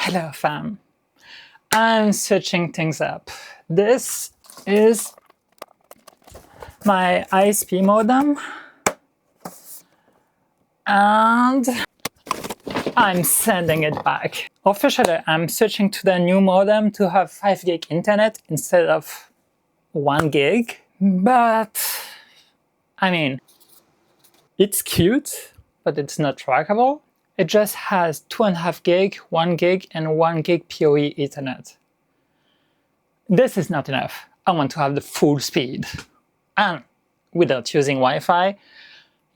Hello fam, I'm switching things up. This is my ISP modem and I'm sending it back. Officially, I'm switching to the new modem to have 5 gig internet instead of 1 gig. But, I mean, it's cute, but it's not trackable. It just has 2.5 gig, 1 gig, and 1 gig PoE Ethernet. This is not enough. I want to have the full speed. And without using Wi-Fi,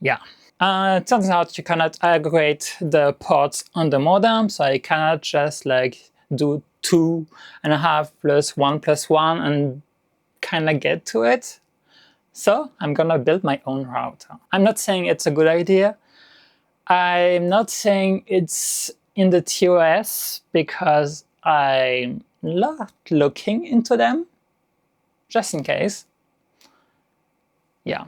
yeah. It turns out you cannot aggregate the ports on the modem, so I cannot just like do 2.5 plus 1 plus 1 and kind of get to it. So I'm gonna build my own router. I'm not saying it's a good idea. I'm not saying it's in the TOS because I'm not looking into them, just in case. Yeah.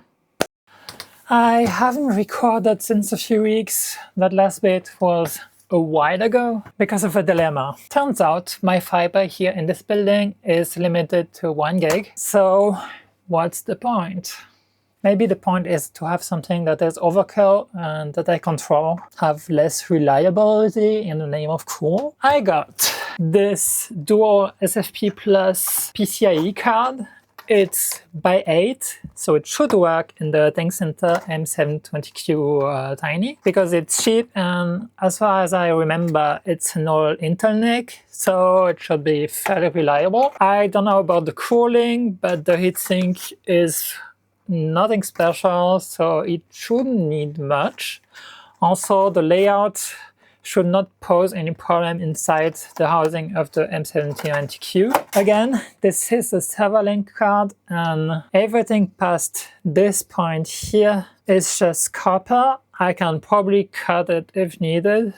I haven't recorded since a few weeks. That last bit was a while ago because of a dilemma. Turns out my fiber here in this building is limited to 1 gig. So what's the point? Maybe the point is to have something that is overkill and that I control, have less reliability in the name of cool. I got this dual SFP plus PCIe card. It's by 8, so it should work in the ThinkCenter M720Q Tiny because it's cheap, and as far as I remember, it's an all Intel NIC, so it should be fairly reliable. I don't know about the cooling, but the heatsink is nothing special, so it shouldn't need much. Also, the layout should not pose any problem inside the housing of the M720Q. Again, this is a server-link card, and everything past this point here is just copper. I can probably cut it if needed,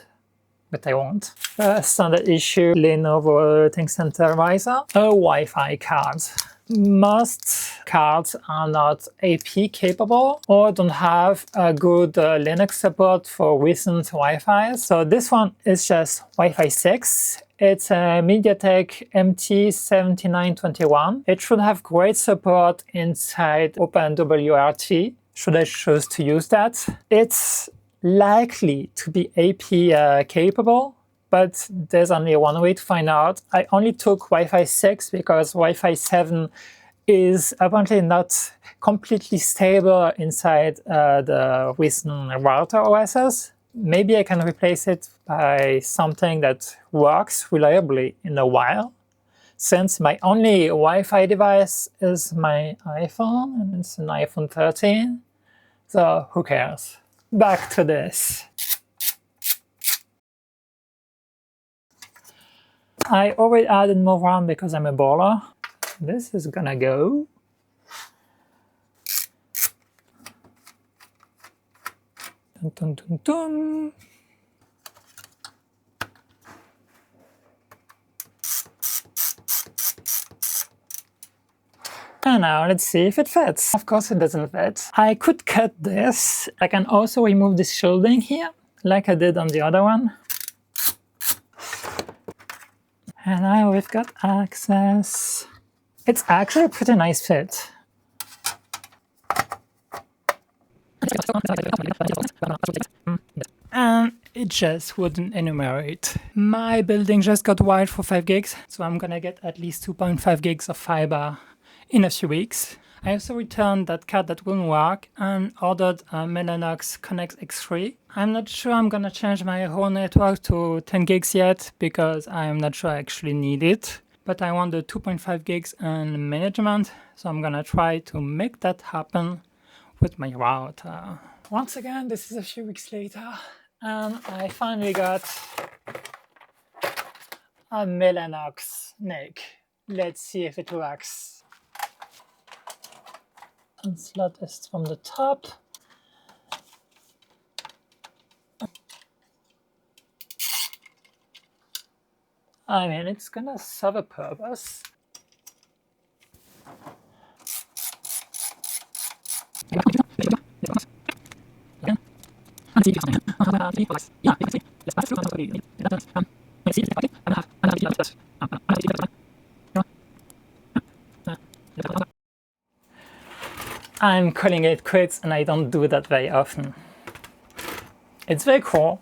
but I won't. Standard issue Lenovo ThinkCenter riser. A Wi-Fi card. Most cards are not AP capable or don't have a good Linux support for recent Wi-Fi. So this one is just Wi-Fi 6. It's a MediaTek MT7921. It should have great support inside OpenWRT, should I choose to use that. It's likely to be AP capable, but there's only one way to find out. I only took Wi-Fi 6 because Wi-Fi 7 is apparently not completely stable inside the recent router OSs. Maybe I can replace it by something that works reliably in a while. Since my only Wi-Fi device is my iPhone, and it's an iPhone 13, so who cares? Back to this. I already added more RAM because I'm a baller. This is gonna go. Dun, dun, dun, dun. And now let's see if it fits. Of course it doesn't fit. I could cut this. I can also remove this shielding here, like I did on the other one. And now we've got access. It's actually a pretty nice fit. And it just wouldn't enumerate. My building just got wired for 5 gigs, so I'm gonna get at least 2.5 gigs of fiber in a few weeks. I also returned that card that wouldn't work and ordered a Mellanox Connect X3. I'm not sure I'm gonna change my whole network to 10 gigs yet because I'm not sure I actually need it. But I want the 2.5 gigs and management, so I'm gonna try to make that happen with my router. Once again, this is a few weeks later, and I finally got a Mellanox NIC. Let's see if it works. And slot is from the top. I mean, it's gonna serve a purpose. I'm calling it quits, and I don't do that very often. It's very cool.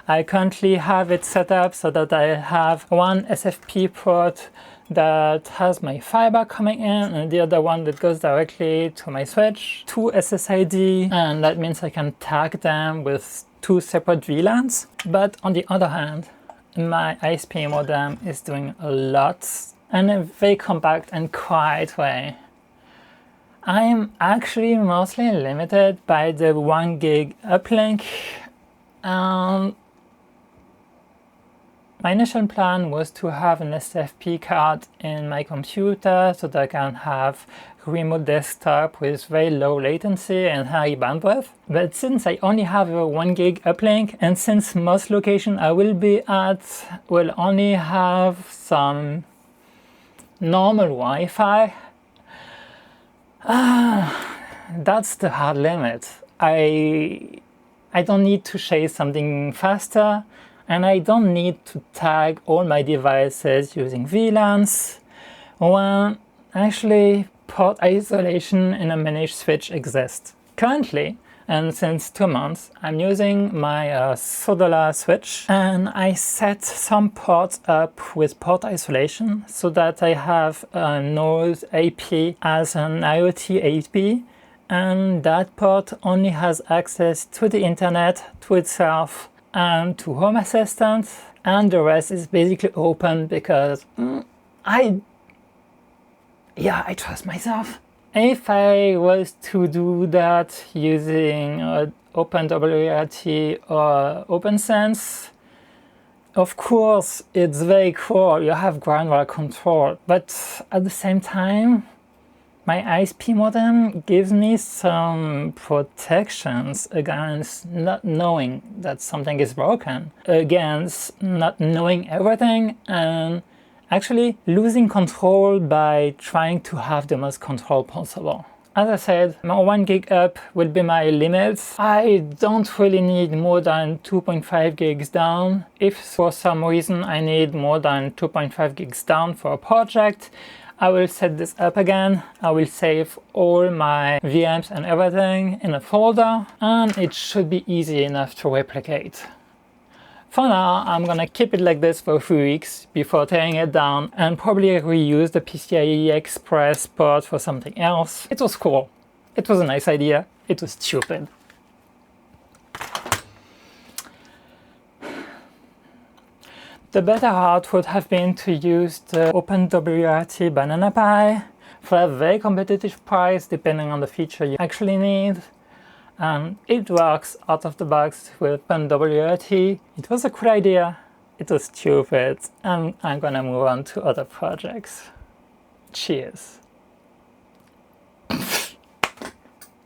I currently have it set up so that I have one SFP port that has my fiber coming in and the other one that goes directly to my switch, two SSID, and that means I can tag them with two separate VLANs. But on the other hand, my ISP modem is doing a lot in a very compact and quiet way. I'm actually mostly limited by the 1 gig uplink. My initial plan was to have an SFP card in my computer so that I can have remote desktop with very low latency and high bandwidth. But since I only have a 1 gig uplink, and since most locations I will be at will only have some normal Wi-Fi, that's the hard limit. I don't need to chase something faster, and I don't need to tag all my devices using VLANs when actually port isolation in a managed switch exists. Currently, and since 2 months, I'm using my Sodola switch, and I set some ports up with port isolation so that I have a Node AP as an IoT AP, and that port only has access to the internet, to itself, and to Home Assistant, and the rest is basically open because I trust myself. If I was to do that using OpenWRT or OpenSense, of course it's very cool, you have groundwire control, but at the same time, my ISP modem gives me some protections against not knowing that something is broken, against not knowing everything, and actually losing control by trying to have the most control possible. As I said, my 1 gig up will be my limit. I don't really need more than 2.5 gigs down. If for some reason I need more than 2.5 gigs down for a project, I will set this up again. I will save all my VMs and everything in a folder, and it should be easy enough to replicate. For now, I'm gonna keep it like this for a few weeks before tearing it down and probably reuse the PCIe Express port for something else. It was cool. It was a nice idea. It was stupid. The better route would have been to use the OpenWRT Banana Pi for a very competitive price depending on the feature you actually need. And it works out of the box with OpenWRT. It was a cool idea, it was stupid, and I'm gonna move on to other projects. Cheers.